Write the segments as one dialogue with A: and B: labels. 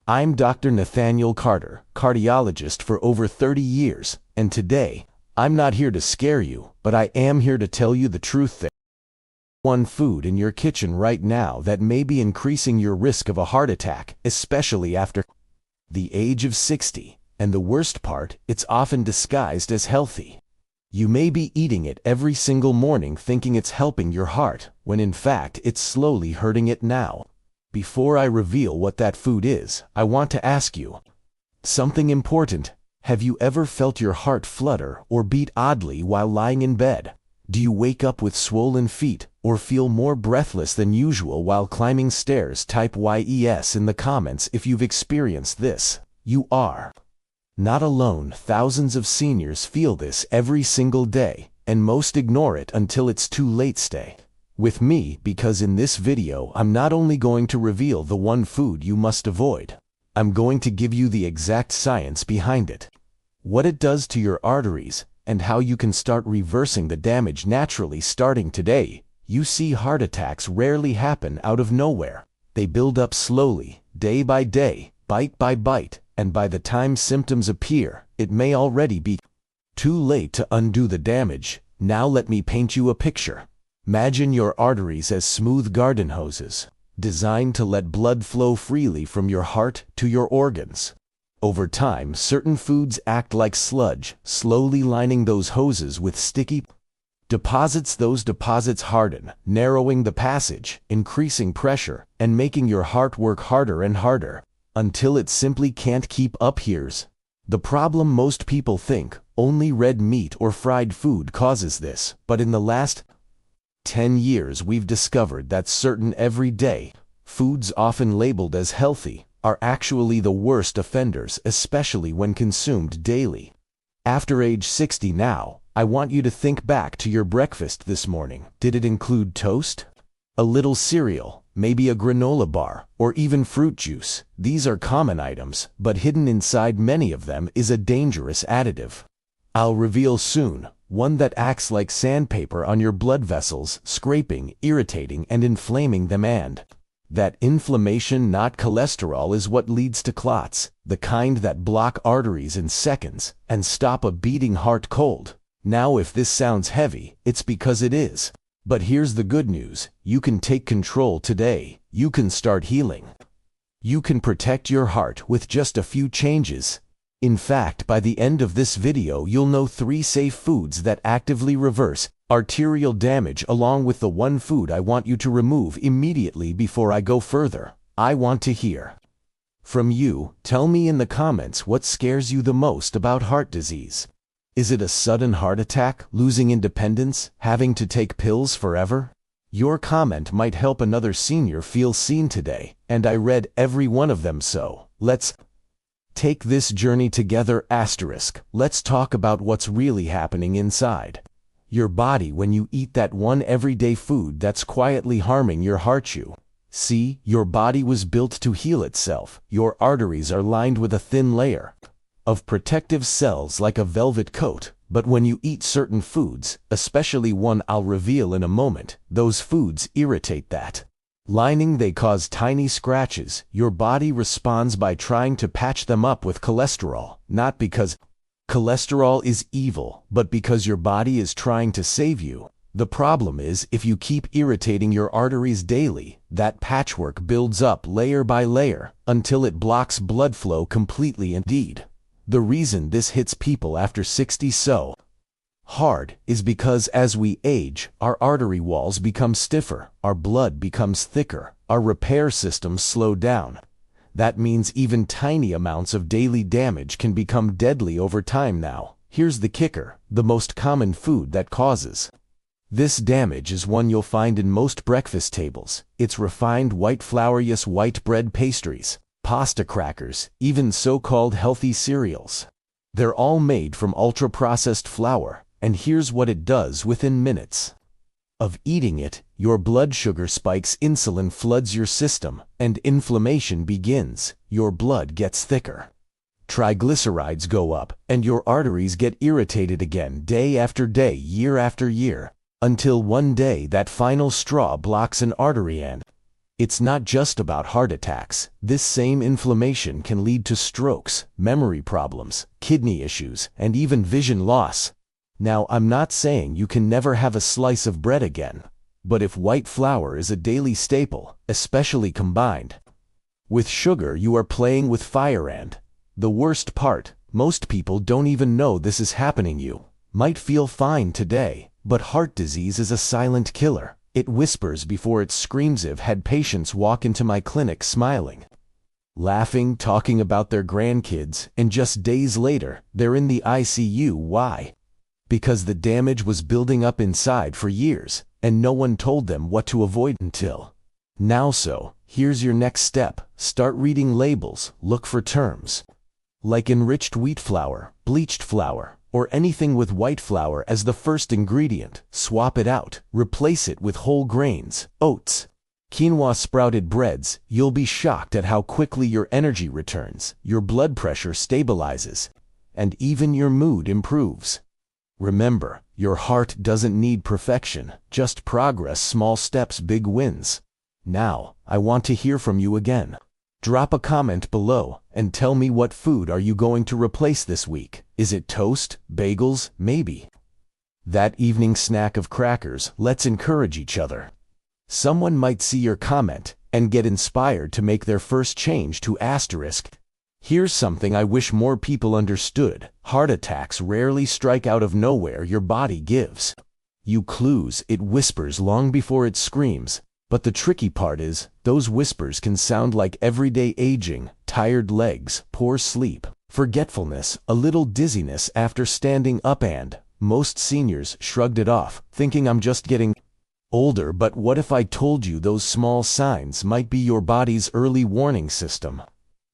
A: I'm Dr. Nathaniel Carter, cardiologist for over 30 years, and today, I'm not here to scare you, but I am here to tell you the truth. There's one food in your kitchen right now that may be increasing your risk of a heart attack, especially after the age of 60, and the worst part, it's often disguised as healthy. You may be eating it every single morning thinking it's helping your heart, when in fact it's slowly hurting it now. Before I reveal what that food is, I want to ask you something important. Have you ever felt your heart flutter or beat oddly while lying in bed? Do you wake up with swollen feet or feel more breathless than usual while climbing stairs? Type YES in the comments if you've experienced this. You are not alone. Thousands of seniors feel this every single day, and most ignore it until it's too late. Stay with me, because in this video I'm not only going to reveal the one food you must avoid, I'm going to give you the exact science behind it, what it does to your arteries, and how you can start reversing the damage naturally starting today. You see, heart attacks rarely happen out of nowhere. They build up slowly, day by day, bite by bite, and by the time symptoms appear, it may already be too late to undo the damage. Now let me paint you a picture. Imagine your arteries as smooth garden hoses, designed to let blood flow freely from your heart to your organs. Over time, certain foods act like sludge, slowly lining those hoses with sticky deposits. Those deposits harden, narrowing the passage, increasing pressure, and making your heart work harder and harder, until it simply can't keep up. Here's the problem: most people think only red meat or fried food causes this, but in the last 10 years we've discovered that certain everyday foods, often labeled as healthy, are actually the worst offenders, especially when consumed daily. After age 60 now, I want you to think back to your breakfast this morning. Did it include toast? A little cereal? Maybe a granola bar? Or even fruit juice? These are common items, but hidden inside many of them is a dangerous additive I'll reveal soon, one that acts like sandpaper on your blood vessels, scraping, irritating, and inflaming them. And that inflammation, not cholesterol, is what leads to clots, the kind that block arteries in seconds and stop a beating heart cold. Now, if this sounds heavy, it's because it is. But here's the good news: you can take control today. You can start healing. You can protect your heart with just a few changes. In fact, by the end of this video you'll know 3 safe foods that actively reverse arterial damage, along with the one food I want you to remove immediately. Before I go further, I want to hear from you. Tell me in the comments what scares you the most about heart disease. Is it a sudden heart attack, losing independence, having to take pills forever? Your comment might help another senior feel seen today, and I read every one of them, so let's take this journey together. Let's talk about what's really happening inside your body when you eat that one everyday food that's quietly harming your heart. You see, your body was built to heal itself. Your arteries are lined with a thin layer of protective cells like a velvet coat, but when you eat certain foods, especially one I'll reveal in a moment, those foods irritate that lining. They cause tiny scratches. Your body responds by trying to patch them up with cholesterol, not because cholesterol is evil, but because your body is trying to save you. The problem is, if you keep irritating your arteries daily, that patchwork builds up layer by layer until it blocks blood flow completely. Indeed, the reason this hits people after 60 so hard is because as we age, our artery walls become stiffer, our blood becomes thicker, our repair systems slow down. That means even tiny amounts of daily damage can become deadly over time. Now, here's the kicker: the most common food that causes this damage is one you'll find in most breakfast tables. It's refined white flour. Yes, white bread, pastries, pasta, crackers, even so-called healthy cereals. They're all made from ultra-processed flour. And here's what it does: within minutes of eating it, your blood sugar spikes, insulin floods your system, and inflammation begins. Your blood gets thicker, triglycerides go up, and your arteries get irritated again, day after day, year after year, until one day that final straw blocks an artery and It's not just about heart attacks. This same inflammation can lead to strokes, memory problems, kidney issues, and even vision loss. Now, I'm not saying you can never have a slice of bread again, but if white flour is a daily staple, especially combined with sugar, you are playing with fire. And the worst part, most people don't even know this is happening. You might feel fine today, but heart disease is a silent killer. It whispers before it screams. I've had patients walk into my clinic smiling, laughing, talking about their grandkids, and just days later, they're in the ICU. Why? Because the damage was building up inside for years, and no one told them what to avoid until now. So, here's your next step. Start reading labels. Look for terms like enriched wheat flour, bleached flour, or anything with white flour as the first ingredient. Swap it out. Replace it with whole grains, oats, quinoa, sprouted breads. You'll be shocked at how quickly your energy returns, your blood pressure stabilizes, and even your mood improves. Remember, your heart doesn't need perfection, just progress, small steps, big wins. Now, I want to hear from you again. Drop a comment below and tell me, what food are you going to replace this week? Is it toast, bagels, maybe that evening snack of crackers? Let's encourage each other. Someone might see your comment and get inspired to make their first change to asterisk. Here's something I wish more people understood. Heart attacks rarely strike out of nowhere. Your body gives you clues. It whispers long before it screams. But the tricky part is, those whispers can sound like everyday aging, tired legs, poor sleep, forgetfulness, a little dizziness after standing up. And most seniors shrugged it off, thinking I'm just getting older. But what if I told you those small signs might be your body's early warning system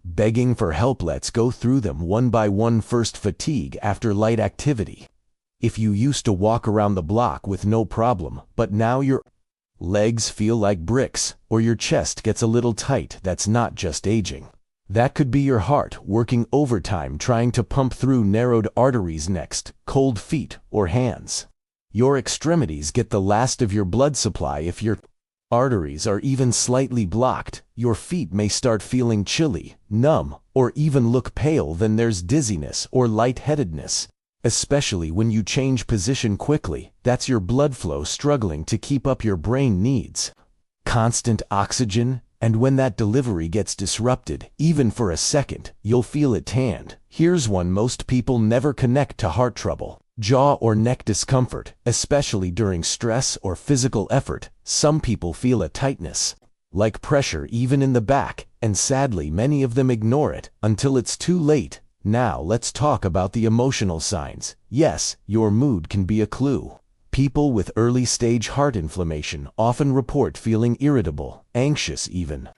A: begging for help? Let's go through them one by one. First, fatigue after light activity. If you used to walk around the block with no problem, but now your legs feel like bricks, or your chest gets a little tight, that's not just aging. That could be your heart working overtime trying to pump through narrowed arteries. Next, cold feet or hands. Your extremities get the last of your blood supply. If your arteries are even slightly blocked, your feet may start feeling chilly, numb, or even look pale. Then there's dizziness or lightheadedness, especially when you change position quickly. That's your blood flow struggling to keep up. Your brain needs constant oxygen, and when that delivery gets disrupted, even for a second, you'll feel it. And here's one most people never connect to heart trouble: jaw or neck discomfort, especially during stress or physical effort. Some people feel a tightness, like pressure even in the back, and sadly many of them ignore it until it's too late. Now let's talk about the emotional signs. Yes, your mood can be a clue. People with early-stage heart inflammation often report feeling irritable, anxious, even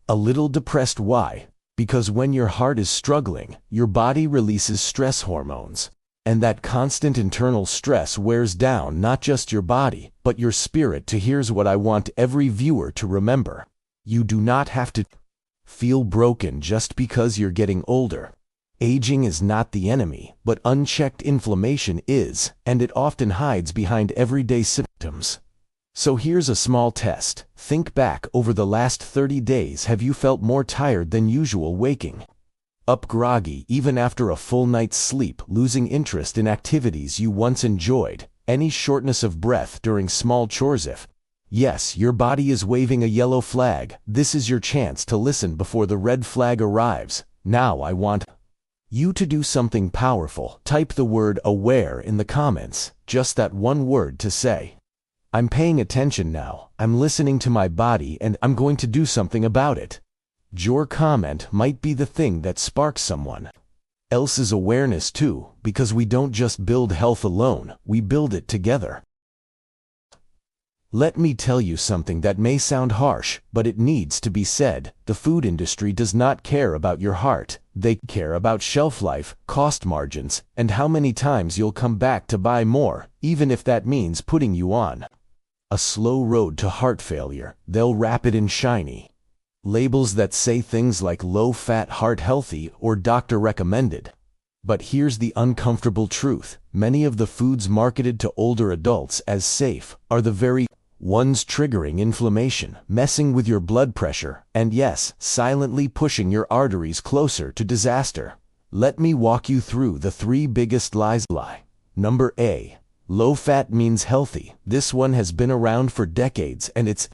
A: a little depressed. Why? Because when your heart is struggling, your body releases stress hormones. And that constant internal stress wears down not just your body, but your spirit too. Here's what I want every viewer to remember. You do not have to feel broken just because you're getting older. Aging is not the enemy, but unchecked inflammation is, and it often hides behind everyday symptoms. So here's a small test. Think back over the last 30 days. Have you felt more tired than usual, waking up groggy even after a full night's sleep, losing interest in activities you once enjoyed, any shortness of breath during small chores? If yes, your body is waving a yellow flag. This is your chance to listen before the red flag arrives. Now I want you to do something powerful. Type the word aware in the comments, just that one word to say, I'm paying attention now, I'm listening to my body, and I'm going to do something about it. Your comment might be the thing that sparks someone else's awareness too, because we don't just build health alone, we build it together. Let me tell you something that may sound harsh, but it needs to be said. The food industry does not care about your heart. They care about shelf life, cost margins, and how many times you'll come back to buy more, even if that means putting you on a slow road to heart failure. They'll wrap it in shiny labels that say things like low-fat, heart healthy, or doctor recommended. But here's the uncomfortable truth. Many of the foods marketed to older adults as safe are the very One's triggering inflammation, messing with your blood pressure, and yes, silently pushing your arteries closer to disaster. Let me walk you through the 3 biggest lies. Lie number A. Low fat means healthy. This one has been around for decades and it's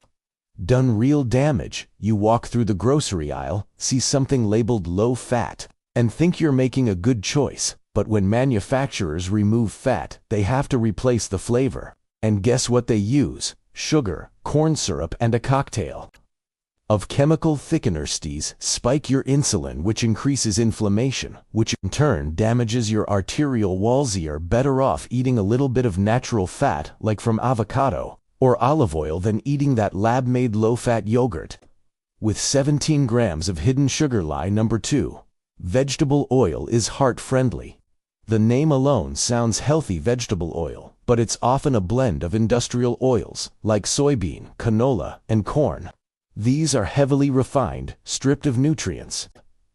A: done real damage. You walk through the grocery aisle, see something labeled low fat, and think you're making a good choice. But when manufacturers remove fat, they have to replace the flavor. And guess what they use? Sugar, corn syrup, and a cocktail of chemical thickeners. These spike your insulin, which increases inflammation, which in turn damages your arterial walls. You're better off eating a little bit of natural fat, like from avocado or olive oil, than eating that lab-made low-fat yogurt with 17 grams of hidden sugar. Lie number 2. Vegetable oil is heart-friendly. The name alone sounds healthy, vegetable oil, but it's often a blend of industrial oils like soybean, canola, and corn. These are heavily refined, stripped of nutrients,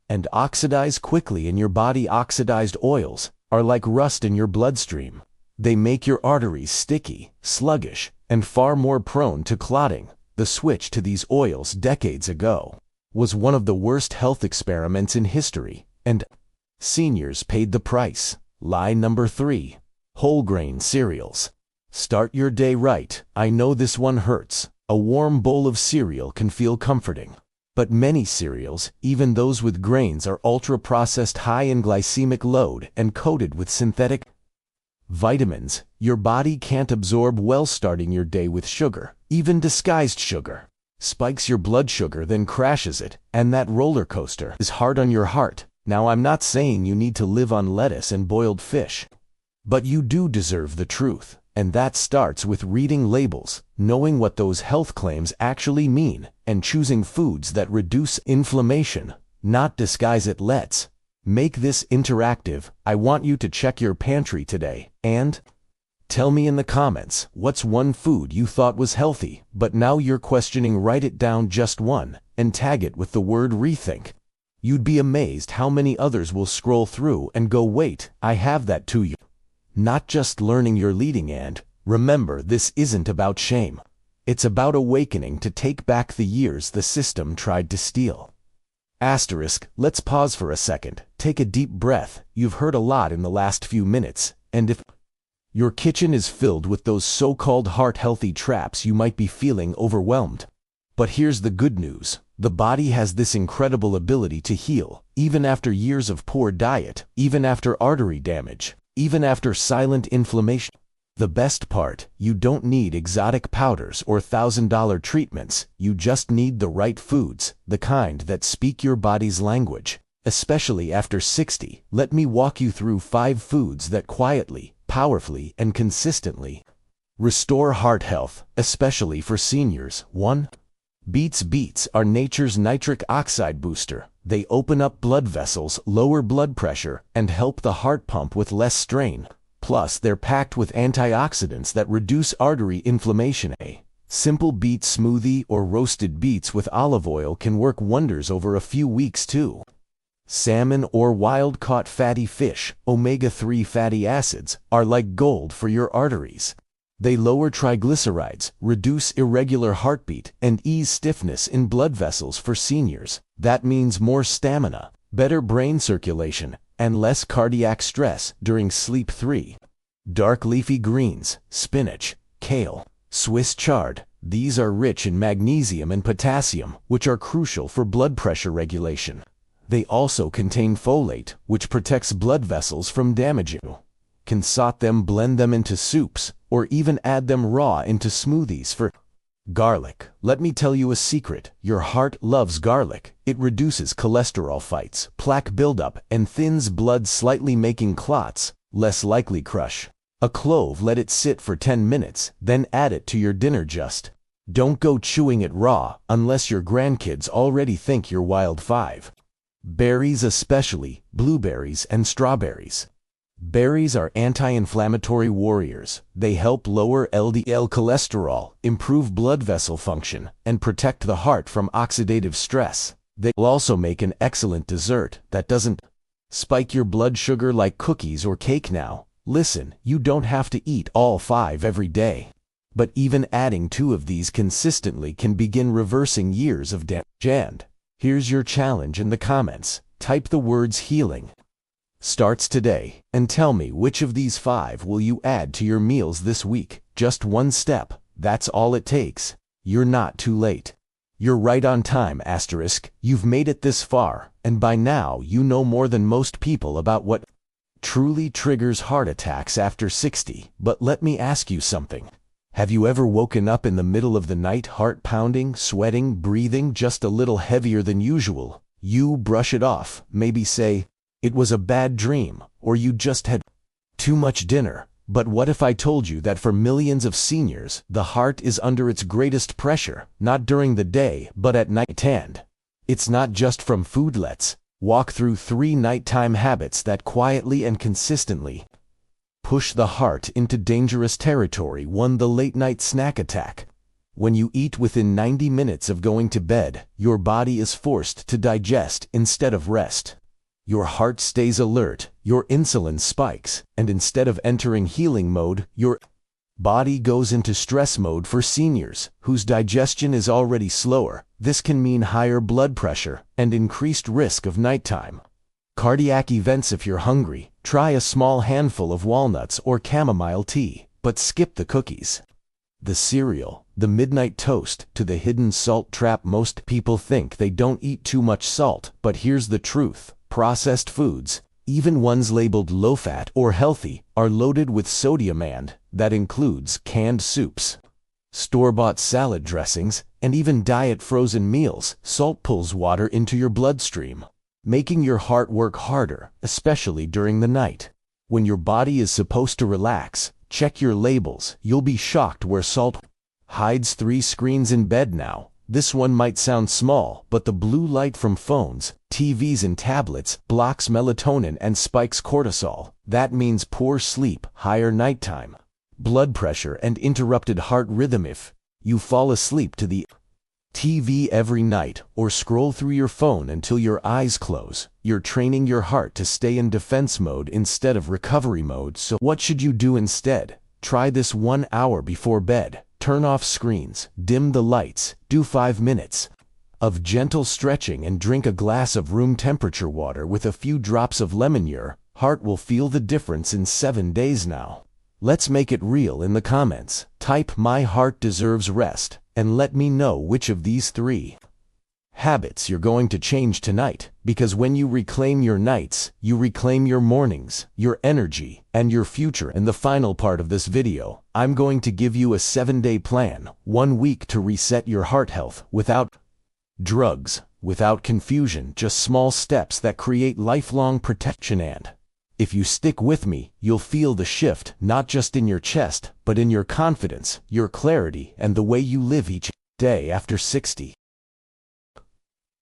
A: and oxidize quickly in your body. Oxidized oils are like rust in your bloodstream. They make your arteries sticky, sluggish, and far more prone to clotting. The switch to these oils decades ago was one of the worst health experiments in history, and seniors paid the price. Lie number 3. Whole grain cereals. Start your day right. I know this one hurts. A warm bowl of cereal can feel comforting. But many cereals, even those with grains, are ultra-processed, high in glycemic load, and coated with synthetic vitamins your body can't absorb well. Starting your day with sugar, even disguised sugar, spikes your blood sugar, then crashes it, and that roller coaster is hard on your heart. Now, I'm not saying you need to live on lettuce and boiled fish, but you do deserve the truth, and that starts with reading labels, knowing what those health claims actually mean, and choosing foods that reduce inflammation, not disguise it. Let's make this interactive. I want you to check your pantry today and tell me in the comments what's one food you thought was healthy, but now you're questioning. Write it down, just one, and tag it with the word rethink. You'd be amazed how many others will scroll through and go, wait, I have that too. You not just learning, you're leading. And remember, this isn't about shame. It's about awakening to take back the years the system tried to steal. Asterisk, let's pause for a second. Take a deep breath. You've heard a lot in the last few minutes, and if your kitchen is filled with those so-called heart-healthy traps, you might be feeling overwhelmed. But here's the good news. The body has this incredible ability to heal, even after years of poor diet, even after artery damage, even after silent inflammation. The best part, you don't need exotic powders or $1,000 treatments. You just need the right foods, the kind that speak your body's language. Especially after 60, let me walk you through 5 foods that quietly, powerfully, and consistently restore heart health, especially for seniors. 1. Beets. Beets are nature's nitric oxide booster. They open up blood vessels, lower blood pressure, and help the heart pump with less strain. Plus, they're packed with antioxidants that reduce artery inflammation. A simple beet smoothie or roasted beets with olive oil can work wonders over a few weeks too. Salmon or wild-caught fatty fish, omega-3 fatty acids, are like gold for your arteries. They lower triglycerides, reduce irregular heartbeat, and ease stiffness in blood vessels for seniors. That means more stamina, better brain circulation, and less cardiac stress during sleep. 3. Dark leafy greens, spinach, kale, Swiss chard. These are rich in magnesium and potassium, which are crucial for blood pressure regulation. They also contain folate, which protects blood vessels from damage. You can saute them, blend them into soups, or even add them raw into smoothies. For garlic, let me tell you a secret. Your heart loves garlic. It reduces cholesterol, fights plaque buildup, and thins blood slightly, making clots less likely. Crush a clove, let it sit for 10 minutes, then add it to your dinner. Just don't go chewing it raw, unless your grandkids already think you're wild. 5. Berries, especially blueberries and strawberries. Berries are anti-inflammatory warriors. They help lower LDL cholesterol, improve blood vessel function, and protect the heart from oxidative stress. They will also make an excellent dessert that doesn't spike your blood sugar like cookies or cake. Now, listen, you don't have to eat all 5 every day. But even adding 2 of these consistently can begin reversing years of damage. And here's your challenge in the comments. Type the words healing starts today and tell me which of these 5 will you add to your meals this week. Just 1 step. That's all it takes. You're not too late. You're right on time, asterisk. You've made it this far, and by now you know more than most people about what truly triggers heart attacks after 60. But let me ask you something. Have you ever woken up in the middle of the night, heart pounding, sweating, breathing just a little heavier than usual? You brush it off, maybe say, it was a bad dream, or you just had too much dinner. But what if I told you that for millions of seniors, the heart is under its greatest pressure, not during the day, but at night? And it's not just from food. Let's walk through 3 nighttime habits that quietly and consistently push the heart into dangerous territory. 1. The late night snack attack. When you eat within 90 minutes of going to bed, your body is forced to digest instead of rest. Your heart stays alert, your insulin spikes, and instead of entering healing mode, your body goes into stress mode. For seniors whose digestion is already slower, this can mean higher blood pressure and increased risk of nighttime cardiac events. If you're hungry, try a small handful of walnuts or chamomile tea, but skip the cookies, the cereal, the midnight toast, to the hidden salt trap. Most people think they don't eat too much salt, but here's the truth. Processed foods, even ones labeled low-fat or healthy, are loaded with sodium, and that includes canned soups, store-bought salad dressings, and even diet frozen meals. Salt pulls water into your bloodstream, making your heart work harder, especially during the night. When your body is supposed to relax, check your labels. You'll be shocked where salt hides. 3 screens in bed now. This one might sound small, but the blue light from phones, TVs, and tablets blocks melatonin and spikes cortisol. That means poor sleep, higher nighttime blood pressure, and interrupted heart rhythm. If you fall asleep to the TV every night or scroll through your phone until your eyes close, you're training your heart to stay in defense mode instead of recovery mode. So what should you do instead? Try this. 1 hour before bed, turn off screens, dim the lights, do 5 minutes of gentle stretching, and drink a glass of room temperature water with a few drops of lemon. Your heart will feel the difference in 7 days. Now, let's make it real. In the comments, type "My heart deserves rest" and let me know which of these 3 habits you're going to change tonight. Because when you reclaim your nights, you reclaim your mornings, your energy, and your future. In the final part of this video, I'm going to give you a 7-day plan, 1 week to reset your heart health without drugs, without confusion, just small steps that create lifelong protection. And if you stick with me, you'll feel the shift, not just in your chest, but in your confidence, your clarity, and the way you live each day after 60.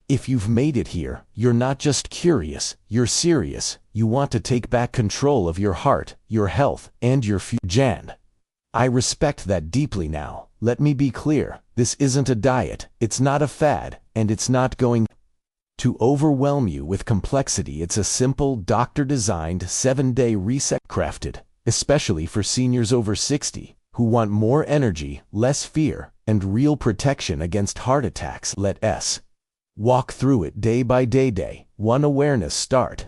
A: If you've made it here, you're not just curious, you're serious. You want to take back control of your heart, your health, and your future. I respect that deeply. Now, let me be clear. This isn't a diet, it's not a fad, and it's not going to overwhelm you with complexity. It's a simple, doctor-designed 7-day reset crafted especially for seniors over 60 who want more energy, less fear, and real protection against heart attacks. Let's walk through it day by day. Day 1. Awareness. Start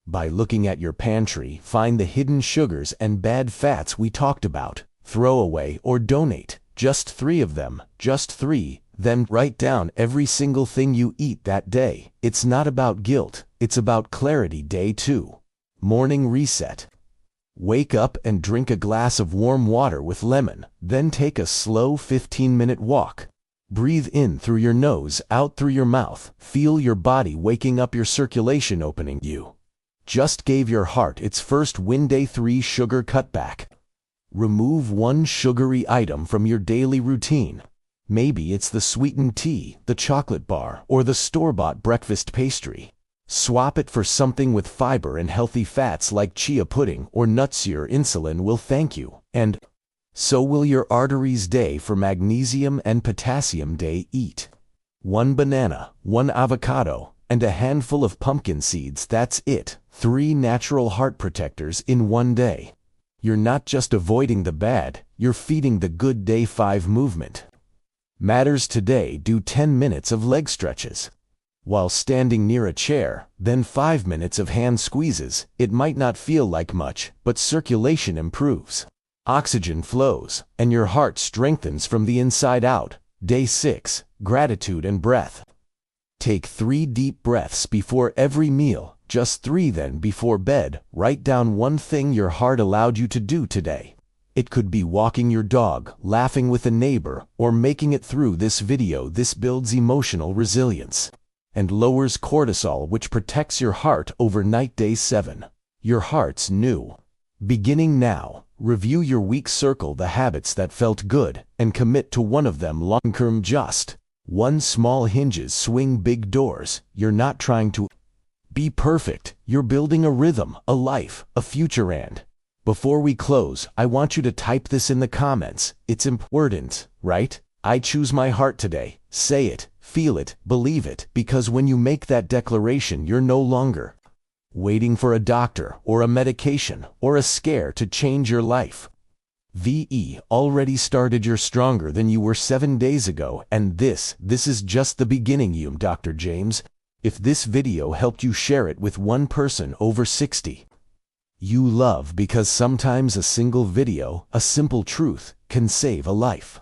A: by looking at your pantry. Find the hidden sugars and bad fats we talked about. Throw away or donate just 3 of them, just 3. Then write down every single thing you eat that day. It's not about guilt, it's about clarity. Day 2. Morning reset. Wake up and drink a glass of warm water with lemon, then take a slow 15-minute walk. Breathe in through your nose, out through your mouth. Feel your body waking up, your circulation opening. You just gave your heart its first win. Day 3. Sugar cutback. Remove 1 sugary item from your daily routine. Maybe it's the sweetened tea, the chocolate bar, or the store-bought breakfast pastry. Swap it for something with fiber and healthy fats like chia pudding or nuts. Your insulin will thank you, and so will your arteries. Day 4. Magnesium and potassium. Day. Eat 1 banana, 1 avocado, and a handful of pumpkin seeds. That's it. 3 natural heart protectors in 1 day. You're not just avoiding the bad, you're feeding the good. Day 5 movement. Matters today. Do 10 minutes of leg stretches while standing near a chair, then 5 minutes of hand squeezes. It might not feel like much, but circulation improves. Oxygen flows, and your heart strengthens from the inside out. Day 6. Gratitude and breath. Take 3 deep breaths before every meal, just 3. Then before bed, write down one thing your heart allowed you to do today. It could be walking your dog, laughing with a neighbor, or making it through this video. This builds emotional resilience and lowers cortisol, which protects your heart overnight. Day 7. Your heart's new. Beginning now, review your week. Circle the habits that felt good and commit to one of them long-term. Just one small hinges swing big doors. You're not trying to be perfect. You're building a rhythm, a life, a future. And before we close, I want you to type this in the comments. It's important, right? I choose my heart today. Say it, feel it, believe it, because when you make that declaration, you're no longer waiting for a doctor or a medication or a scare to change your life. VE already started. You're stronger than you were 7 days ago, and this is just the beginning. Dr. James. If this video helped you, share it with one person over 60 you love, because sometimes a single video, a simple truth, can save a life.